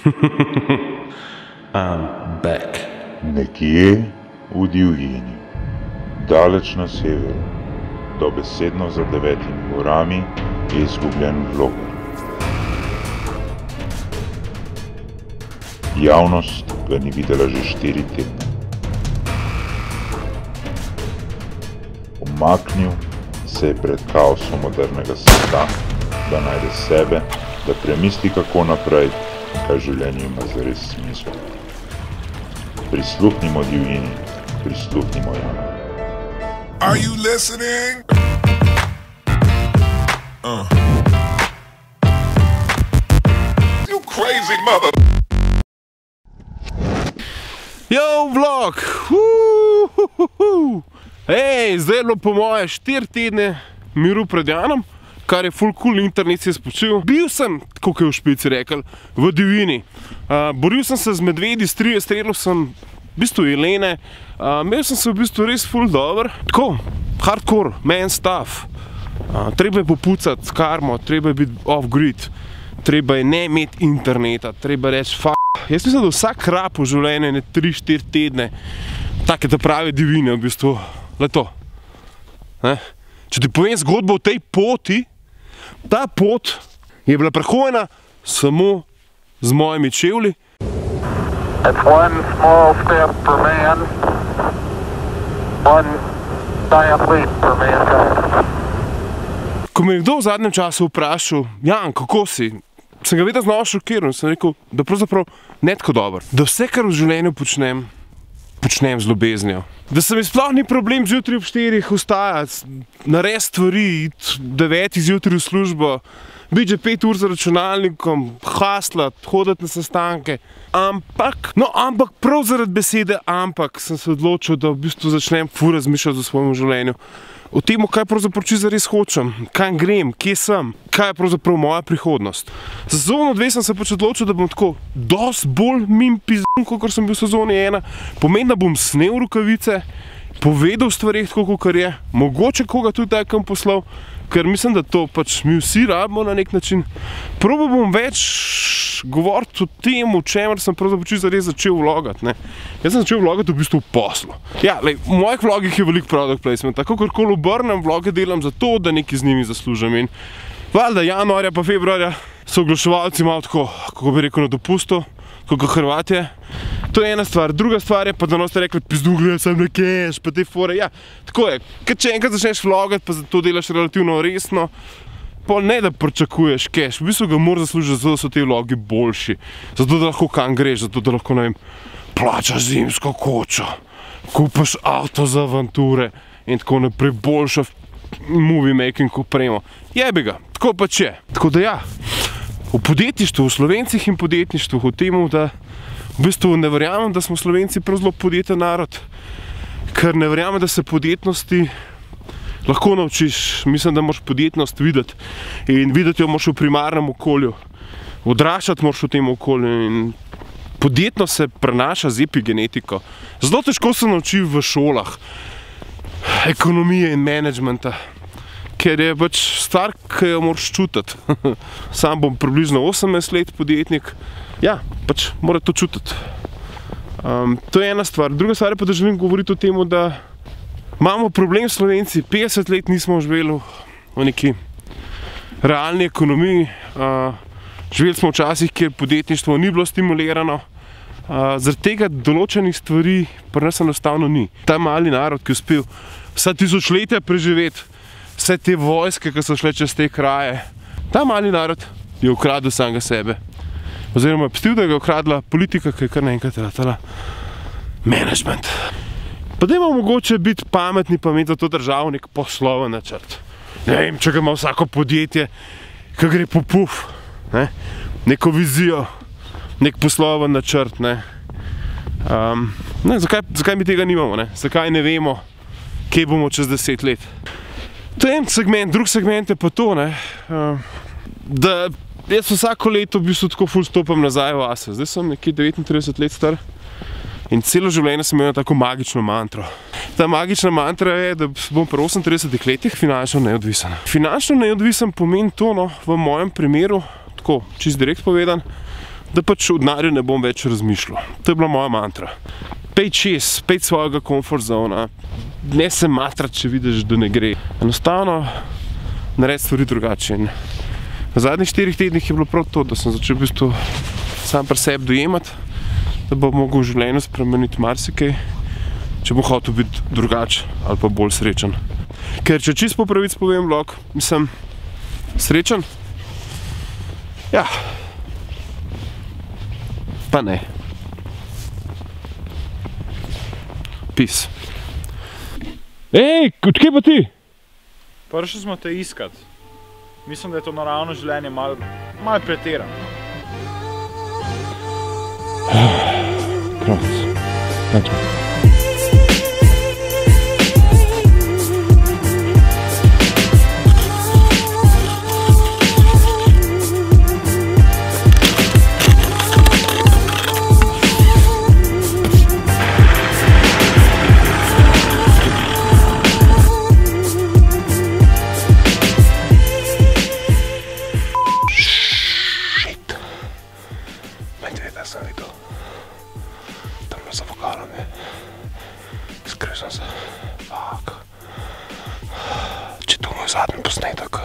I'm back. Nekje v divjini, daleč na severu, dobesedno za 9 gorami, je izgubljen vloger. Javnost ga ni videla že 4 tedne. Umaknil se je pred kaosom modernega sveta, da najde sebe, da premisli kako naprej, kaj življenje ima zares smisel. Prisluhnimo divjini, prisluhnimo jam. Are you listening? You crazy mother. Yo, vlog! Hej, zdaj je bilo po moje 4 tedne miru pred Janom, kar je ful cool, internet se je spočil. Bil sem, kako je v Špici rekel, v divjini. Boril sem se z medvedi, streljal sem v bistvu jelene. Imel sem se v bistvu res ful dober. Tako, hardcore, man stuff. Treba je popucati karmo, treba je biti off-grid. Treba je ne imeti interneta, treba reči f***. Jaz mislim, da vsak rab v življenju je 3-4 tedne take ta prave divjine v bistvu. Le to. Če ti povem zgodbo o tej poti, ta pot je bila prehojena samo z mojimi čevlji. It's one small step for man, one giant leap for mankind. Ko me je kdo v zadnjem času vprašal, Jan, kako si? Sem ga vedno znova šokiral in sem rekel, da pravzaprav ne tako dober. Da vse, kar v življenju počnem z ljubeznijo. Da se mi sploh ni problem zjutraj ob 4 vstajati, narediti stvari, iti 9 zjutraj v službo, biti že 5 ur za računalnikom, haslati, hoditi na sestanke. Ampak prav zaradi besede ampak sem se odločil, da v bistvu začnem ful razmišljati o svojem življenju. O tem, kaj pravzaprav čisto zares hočem, kam grem, kje sem, kaj je pravzaprav moja prihodnost. Za sezono 2 sem se pač odločil, da bom tako dosti bolj mim pizdun, kot sem bil v sezoni 1. Pomeni, da bom snel rokavice, povedal stvarih tako, kot je, mogoče koga tudi takam poslal, ker mislim, da to pač mi vsi rabimo na nek način. Probal bom več govoriti o tem, o čemer sem pravzaprav čisto zares začel vlogati. Jaz sem začel vlogati v bistvu v poslu. Ja, v mojih vlogih je veliko product placement, tako karkoli obrnem, vloge delam zato, da nekaj z njimi zaslužim. In valjda januarja pa februarja so oglaševalci malo tako, kako bi rekel, na dopustu, kot Hrvatje. To je ena stvar. Druga stvar je pa, da ste rekli, pizdu, gledaj sem na cash, pa te fore. Ja, tako je. Kad če enkrat začneš vlogati, pa to delaš relativno resno, pol ne da pričakuješ cash. V bistvu ga moraš zaslužiti, zato da so te vlogi boljši. Zato da lahko kam greš, zato da lahko, ne vem, plačaš zimsko kočo, kupaš avto za avanture in tako naprej, boljša movie making opremo. Jebi ga, tako pač je. Tako da ja, v podjetništvu, v Slovencih in podjetništvu, v temu, da v bistvu ne verjamem, da smo Slovenci prav zelo podjeten narod, ker ne verjamem, da se podjetnosti lahko naučiš. Mislim, da moraš podjetnost videti in videti jo moraš v primarnem okolju. Odraščati moraš v tem okolju in podjetnost se prenaša z epigenetiko. Zelo težko se nauči v šolah ekonomije in menedžmenta, ker je pač stvar, ki jo moraš čutiti. Sam bom približno 18 let podjetnik. Ja, pač mora to čutiti. To je ena stvar. Druga stvar je pa, da želim govoriti o tem, da imamo problem Slovenci. 50 let nismo živeli v neki realni ekonomiji. Živeli smo v časih, kjer podjetništvo ni bilo stimulirano. Zaradi tega določenih stvari pri nas enostavno ni. Ta mali narod, ki je uspel vsa tisočletja preživeti, vse te vojske, ki so šle čez te kraje, ta mali narod je ukradel samega sebe. Oziroma je pustil, da ga je ukradla politika, ki je kar naenkrat ratala management. Pa dajmo mogoče biti pametni, pa imeti za to državo nek posloven načrt. Ne vem, če ga ima vsako podjetje, ki gre po puf, neko vizijo, nek posloven načrt. Zakaj mi tega nimamo? Zakaj ne vemo, kje bomo čez 10 let? To je en segment, drug segment je pa to, da jaz vsako leto v bistvu tako ful stopam nazaj vase. Zdaj sem nekje 39 let star in celo življenje sem imel tako magično mantro. Ta magična mantra je, da bom pri 38 letih finančno neodvisen. Finančno neodvisen pomeni to, v mojem primeru, tako čist direkt povedan, da pač v denarju ne bom več razmišljal. To je bila moja mantra. Pej čez, pej svojega comfort zona, ne se matrati, če vidiš, da ne gre. Enostavno naredi stvari drugače. V zadnjih 4 tednih je bilo prav to, da sem začel v bistvu sam pri sebi dojemati, da bom mogel v življenju spremeniti marsikaj, če bom hotel biti drugače ali pa bolj srečen. Ker če čisto po pravici povem vlog, mislim, srečen? Ja. Pa ne. Peace. Ej, odkje pa ti? Prišli smo te iskat. Mislim, da je to naravno življenje malo pretirano. Kravc. Načo. Sem videl, tam za vokalami, skril sem se, fuck, če to moj zadnji posnetek,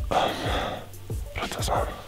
rad vas znam.